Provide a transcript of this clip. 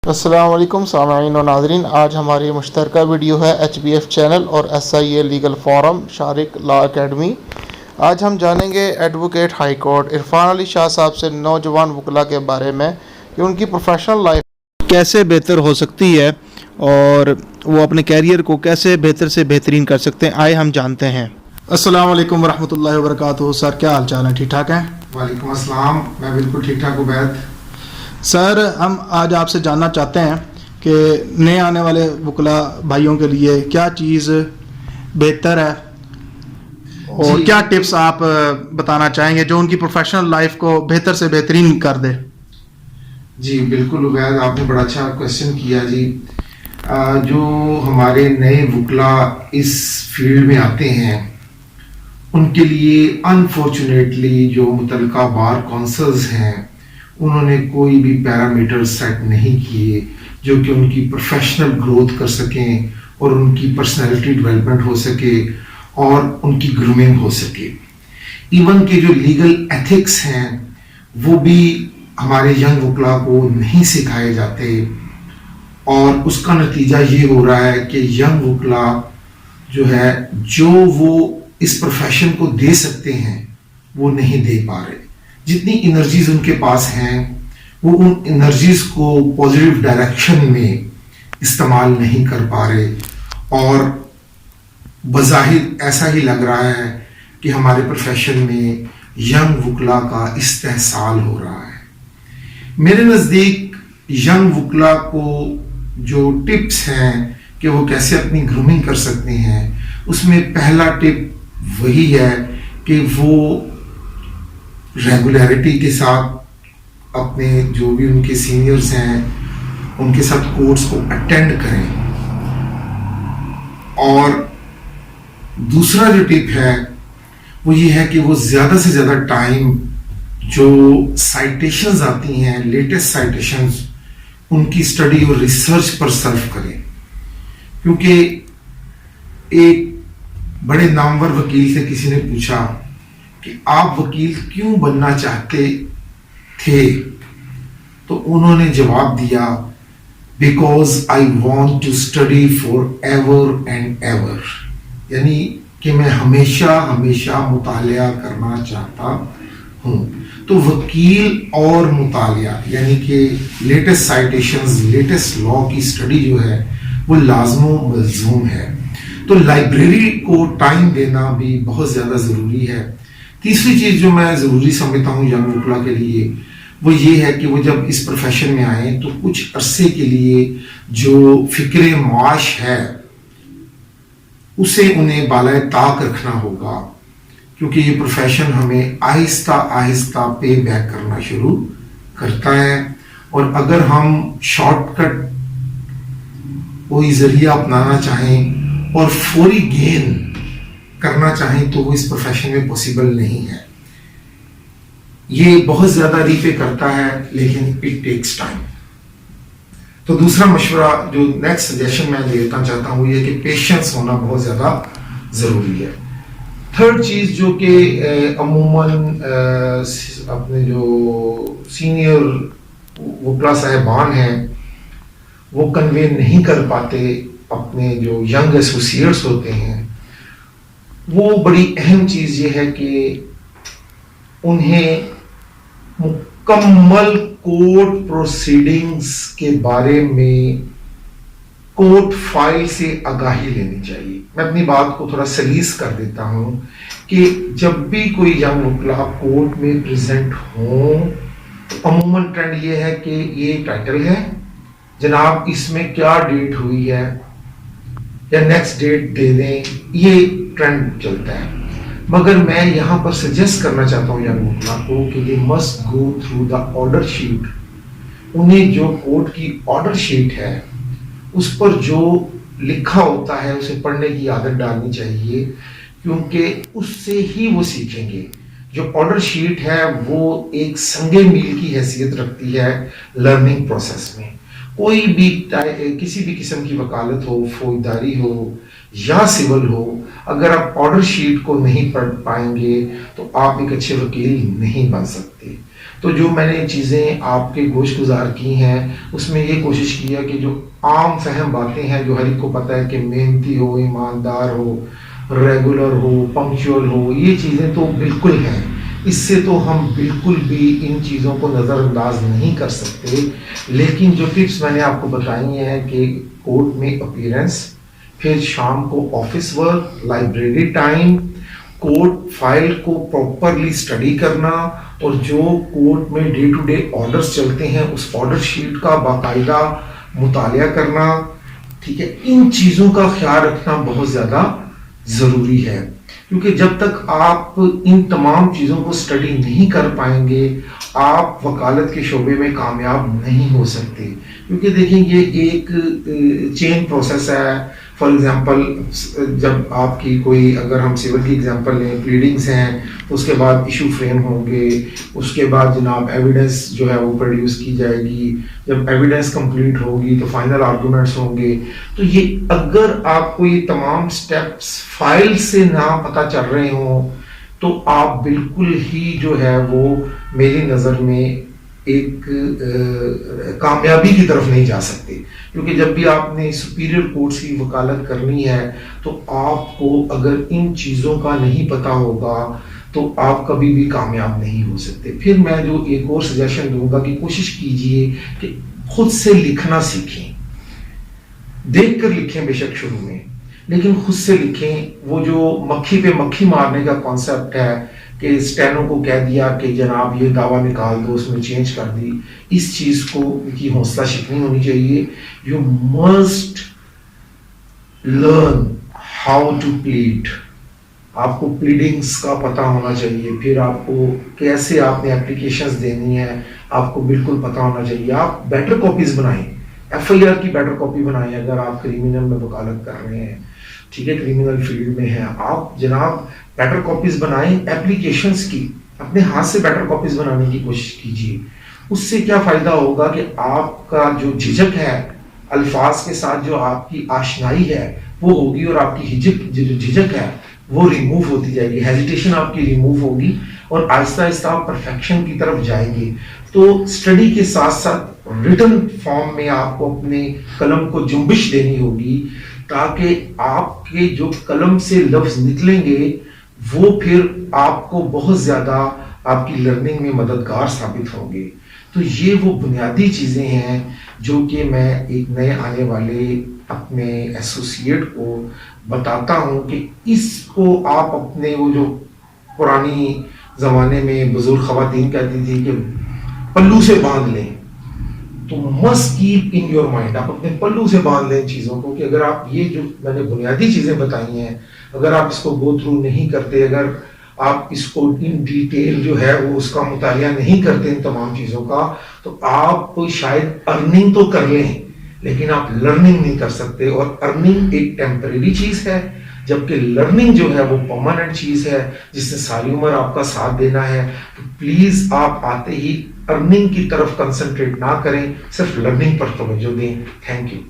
अस्सलाम वालेकुम सामईन और नाज़रीन, आज हमारी मुश्तरका वीडियो है HBF चैनल और SIA legal forum Shariq law academy. आज हम जानेंगे advocate high court Irfan Ali Shah साहब से नौजवान वकला के बारे में कि उनकी प्रोफेशनल लाइफ कैसे बेहतर हो सकती है और वो अपने कैरियर को कैसे बेहतर से बेहतरीन कर सकते हैं। आए हम जानते हैं। अस्सलाम वालेकुम वरहमतुल्लाहि वबरकातुहू। सर, क्या हाल चाल है? ठीक ठाक हैं? वालेकुम अस्सलाम, मैं बिल्कुल ठीक ठाक हूँ। बैद सर, हम आज आपसे जानना चाहते हैं कि नए आने वाले वकला भाइयों के लिए क्या चीज़ बेहतर है और क्या टिप्स आप बताना चाहेंगे जो उनकी प्रोफेशनल लाइफ को बेहतर से बेहतरीन कर दे। जी बिल्कुल उबैद, आपने बड़ा अच्छा क्वेश्चन किया जी। जो हमारे नए वकला इस फील्ड में आते हैं उनके लिए अनफॉर्चुनेटली जो मुतलका बार काउंसिल्स हैं उन्होंने कोई भी पैरामीटर सेट नहीं किए जो कि उनकी प्रोफेशनल ग्रोथ कर सकें और उनकी पर्सनैलिटी डेवलपमेंट हो सके और उनकी ग्रूमिंग हो सके। इवन के जो लीगल एथिक्स हैं वो भी हमारे यंग वकला को नहीं सिखाए जाते और उसका नतीजा ये हो रहा है कि यंग वकला जो है जो वो इस प्रोफेशन को दे सकते हैं वो नहीं दे पा रहे। जितनी एनर्जीज उनके पास हैं वो उन एनर्जीज को पॉजिटिव डायरेक्शन में इस्तेमाल नहीं कर पा रहे और बज़ाहिर ऐसा ही लग रहा है कि हमारे प्रोफेशन में यंग वकला का इस्तेहसाल हो रहा है। मेरे नज़दीक यंग वकला को जो टिप्स हैं कि वो कैसे अपनी ग्रूमिंग कर सकते हैं, उसमें पहला टिप वही है कि वो रेगुलरिटी के साथ अपने जो भी उनके सीनियर्स हैं उनके साथ कोर्स को अटेंड करें। और दूसरा जो टिप है वो ये है कि वो ज़्यादा से ज़्यादा टाइम जो साइटेशंस आती हैं, लेटेस्ट साइटेशंस, उनकी स्टडी और रिसर्च पर सर्व करें। क्योंकि एक बड़े नामवर वकील से किसी ने पूछा कि आप वकील क्यों बनना चाहते थे, तो उन्होंने जवाब दिया, because I want to study for ever and ever, यानी कि मैं हमेशा हमेशा मुतालिया करना चाहता हूँ। तो वकील और मुतालिया यानी कि लेटेस्ट साइटेशंस, लेटेस्ट लॉ की स्टडी जो है वो लाज़िम मलज़ूम है। तो लाइब्रेरी को टाइम देना भी बहुत ज़्यादा ज़रूरी है। तीसरी चीज़ जो मैं ज़रूरी समझता हूँ यंग वकला के लिए वो ये है कि वो जब इस प्रोफेशन में आए तो कुछ अरसे के लिए जो फ़िक्र माश है उसे उन्हें बालाए ताक रखना होगा, क्योंकि ये प्रोफेशन हमें आहिस्ता आहिस्ता पे बैक करना शुरू करता है। और अगर हम शॉर्टकट कोई ज़रिया अपनाना चाहें और फौरी गेन करना चाहें तो वो इस प्रोफेशन में पॉसिबल नहीं है। ये बहुत ज़्यादा रीपे करता है लेकिन इट टेक्स टाइम। तो दूसरा मशवरा जो नेक्स्ट सजेशन मैं देना चाहता हूँ ये कि पेशेंस होना बहुत ज़्यादा ज़रूरी है। थर्ड चीज़ जो कि अमूमन अपने जो सीनियर वकला साहिबान हैं वो कन्वे नहीं कर पाते अपने जो यंग एसोसिएट्स होते हैं, वो बड़ी अहम चीज़ ये है कि उन्हें मुकम्मल कोर्ट प्रोसीडिंग्स के बारे में कोर्ट फाइल से आगाही लेनी चाहिए। मैं अपनी बात को थोड़ा सलीस कर देता हूँ कि जब भी कोई यंग वकला कोर्ट में प्रेजेंट हो तो अमूमन ट्रेंड ये है कि ये टाइटल है जनाब, इसमें क्या डेट हुई है या नेक्स्ट डेट दे दें, ये ट्रेंड चलता है। मगर मैं यहाँ पर सजेस्ट करना चाहता हूँ यंग वकला को कि they must go through the order sheet. उन्हें जो कोर्ट की ऑर्डर शीट है उस पर जो लिखा होता है उसे पढ़ने की आदत डालनी चाहिए, क्योंकि उससे ही वो सीखेंगे। जो ऑर्डर शीट है वो एक संगे मील की हैसियत रखती है लर्निंग प्रोसेस में। कोई भी किसी भी किस्म की वकालत हो, फौजदारी हो या सिविल हो, अगर आप ऑर्डर शीट को नहीं पढ़ पाएंगे तो आप एक अच्छे वकील नहीं बन सकते। تو جو میں نے چیزیں آپ کے گوش گزار کی ہیں اس میں یہ کوشش کی ہے کہ جو عام فہم باتیں ہیں جو ہر ایک کو پتہ ہے کہ محنتی ہو، ایماندار ہو، ریگولر ہو، پنکچوئل ہو، یہ چیزیں تو بالکل ہیں، اس سے تو ہم بالکل بھی ان چیزوں کو نظر انداز نہیں کر سکتے. لیکن جو ٹپس میں نے آپ کو بتائی ہیں کہ کورٹ میں اپیرنس، پھر شام کو office work, library time, court file کو پراپرلی اسٹڈی کرنا، اور جو کورٹ میں ڈے ٹو ڈے آرڈرز چلتے ہیں اس آرڈر شیٹ کا باقاعدہ مطالعہ کرنا، ٹھیک ہے، ان چیزوں کا خیال رکھنا بہت زیادہ ضروری ہے. کیونکہ جب تک آپ ان تمام چیزوں کو اسٹڈی نہیں کر پائیں گے آپ وکالت کے شعبے میں کامیاب نہیں ہو سکتے. کیونکہ دیکھیں یہ ایک چین پروسیس ہے. فار ایگزامپل جب آپ کی کوئی، اگر ہم سول کی ایگزامپل لیں، پلیڈنگز ہیں تو اس کے بعد ایشو فریم ہوں گے، اس کے بعد جناب ایویڈنس جو ہے وہ پروڈیوس کی جائے گی، جب ایویڈنس کمپلیٹ ہوگی تو فائنل آرگومنٹس ہوں گے. تو یہ اگر آپ کو یہ تمام سٹیپس فائل سے نہ پتہ چل رہے ہوں تو آپ بالکل ہی جو ہے وہ میری نظر میں ایک کامیابی کی طرف نہیں جا سکتے. کیونکہ جب بھی آپ نے سپیریئر کورٹس کی وکالت کرنی ہے تو آپ کو اگر ان چیزوں کا نہیں پتا ہوگا تو آپ کبھی بھی کامیاب نہیں ہو سکتے. پھر میں جو ایک اور سجیشن دوں گا کہ کوشش کیجئے کہ خود سے لکھنا سیکھیں. دیکھ کر لکھیں بے شک شروع میں، لیکن خود سے لکھیں. وہ جو مکھی پہ مکھی مارنے کا کانسیپٹ ہے کہ اسٹینو کو کہہ دیا کہ جناب یہ دعویٰ نکال دو، اس میں چینج کر دی، اس چیز کو کی حوصلہ شکنی ہونی چاہیے. You must learn how to plead. آپ کو پلیڈنگز کا پتہ ہونا چاہیے، پھر آپ کو کیسے آپ نے اپلیکیشنز دینی ہے آپ کو بالکل پتہ ہونا چاہیے. آپ بیٹر کاپیز بنائیں، ایف آئی آر کی بیٹر کاپی بنائیں اگر آپ کریمنل میں وکالت کر رہے ہیں، ٹھیک ہے، کریمنل فیلڈ میں ہیں آپ، جناب بیٹر کاپیز بنائیں. ایپلیکیشنز کی اپنے ہاتھ سے بیٹر کاپیز بنانے کی کوشش کیجیے. اس سے کیا فائدہ ہوگا کہ آپ کا جو جھجک ہے الفاظ کے ساتھ، جو آپ کی آشنائی ہے وہ ہوگی، اور آپ کی جھجک ہے وہ ریموو ہوتی جائے گی، ہیزیٹیشن آپ کی ریموو ہوگی، اور آہستہ آہستہ آپ پرفیکشن کی طرف جائیں گے. تو اسٹڈی کے ساتھ ساتھ ریٹن فارم میں آپ کو اپنے قلم کو جنبش دینی ہوگی تاکہ آپ کے جو قلم سے لفظ نکلیں گے وہ پھر آپ کو بہت زیادہ آپ کی لرننگ میں مددگار ثابت ہوں گے. تو یہ وہ بنیادی چیزیں ہیں جو کہ میں ایک نئے آنے والے اپنے ایسوسیٹ کو بتاتا ہوں کہ اس کو آپ اپنے، وہ جو پرانی زمانے میں بزرگ خواتین کہتی تھی کہ پلو سے باندھ لیں، تو must keep in your mind, آپ اپنے پلو سے باندھ لیں چیزوں کو، کہ اگر آپ یہ جو میں نے بنیادی چیزیں بتائی ہیں اگر آپ اس کو گو تھرو نہیں کرتے، اگر آپ اس کو ان ڈیٹیل جو ہے وہ اس کا مطالعہ نہیں کرتے ان تمام چیزوں کا، تو آپ شاید ارننگ تو کر لیں لیکن آپ لرننگ نہیں کر سکتے. اور ارننگ ایک ٹیمپریری چیز ہے، جبکہ لرننگ جو ہے وہ پرماننٹ چیز ہے جس سے ساری عمر آپ کا ساتھ دینا ہے. تو پلیز آپ آتے ہی ارننگ کی طرف کنسنٹریٹ نہ کریں، صرف لرننگ پر توجہ دیں. Thank you.